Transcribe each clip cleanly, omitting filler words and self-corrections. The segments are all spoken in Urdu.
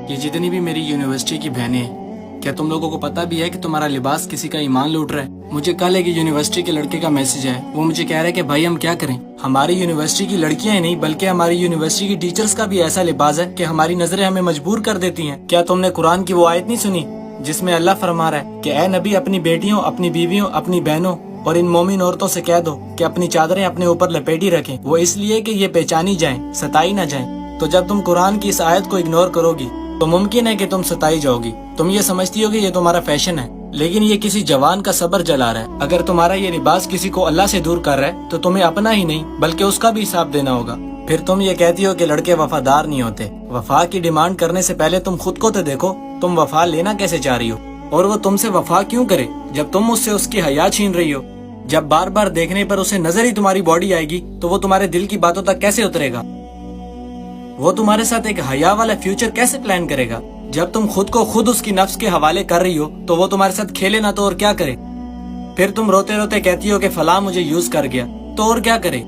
یہ جتنی بھی میری یونیورسٹی کی بہنیں ہیں، کیا تم لوگوں کو پتا بھی ہے کہ تمہارا لباس کسی کا ایمان لوٹ رہا ہے؟ مجھے کل ایک یونیورسٹی کے لڑکے کا میسج ہے، وہ مجھے کہہ رہا ہے کہ بھائی ہم کیا کریں؟ ہماری یونیورسٹی کی لڑکیاں ہی نہیں بلکہ ہماری یونیورسٹی کی ٹیچرز کا بھی ایسا لباس ہے کہ ہماری نظریں ہمیں مجبور کر دیتی ہیں۔ کیا تم نے قرآن کی وہ آیت نہیں سنی جس میں اللہ فرما رہا ہے کہ اے نبی اپنی بیٹیوں، اپنی بیویوں، اپنی بہنوں اور ان مومن عورتوں سے کہہ دو کہ اپنی چادریں اپنے اوپر لپیٹی رکھیں، وہ اس لیے کہ یہ پہچانی جائیں، ستائی نہ جائیں۔ تو جب تم قرآن کی اس آیت کو اگنور کرو گی تو ممکن ہے کہ تم ستائی جاؤ گی۔ تم یہ سمجھتی ہو کہ یہ تمہارا فیشن ہے، لیکن یہ کسی جوان کا صبر جلا رہا ہے۔ اگر تمہارا یہ لباس کسی کو اللہ سے دور کر رہا ہے تو تمہیں اپنا ہی نہیں بلکہ اس کا بھی حساب دینا ہوگا۔ پھر تم یہ کہتی ہو کہ لڑکے وفادار نہیں ہوتے۔ وفا کی ڈیمانڈ کرنے سے پہلے تم خود کو تو دیکھو، تم وفا لینا کیسے چاہ رہی ہو، اور وہ تم سے وفا کیوں کرے جب تم اس سے اس کی حیا چھین رہی ہو؟ جب بار بار دیکھنے پر اسے نظر ہی تمہاری باڈی آئے گی تو وہ تمہارے دل کی باتوں تک کیسے اترے گا؟ وہ تمہارے ساتھ ایک حیا والا فیوچر کیسے پلان کرے گا؟ جب تم خود کو خود اس کی نفس کے حوالے کر رہی ہو تو وہ تمہارے ساتھ کھیلے نہ تو اور کیا کرے؟ پھر تم روتے روتے کہتی ہو کہ فلاں مجھے یوز کر گیا، تو اور کیا کرے؟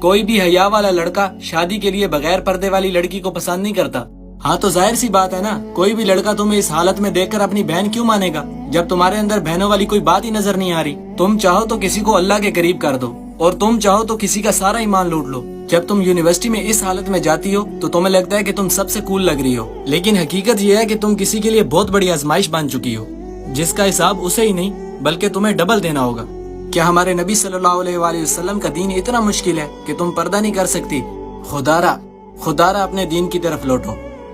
کوئی بھی حیا والا لڑکا شادی کے لیے بغیر پردے والی لڑکی کو پسند نہیں کرتا۔ ہاں تو ظاہر سی بات ہے نا، کوئی بھی لڑکا تمہیں اس حالت میں دیکھ کر اپنی بہن کیوں مانے گا جب تمہارے اندر بہنوں والی کوئی بات ہی نظر نہیں آ رہی؟ تم چاہو تو کسی کو اللہ کے قریب کر دو اور تم چاہو تو کسی کا سارا ایمان لوٹ لو۔ جب تم یونیورسٹی میں اس حالت میں جاتی ہو تو تمہیں لگتا ہے کہ تم سب سے کول لگ رہی ہو، لیکن حقیقت یہ ہے کہ تم کسی کے لیے بہت بڑی آزمائش بن چکی ہو جس کا حساب اسے ہی نہیں بلکہ تمہیں ڈبل دینا ہوگا۔ کیا ہمارے نبی صلی اللہ علیہ وآلہ وسلم کا دین اتنا مشکل ہے کہ تم پردہ نہیں کر سکتی؟ خدا را اپنے دین کی طرف لوٹو۔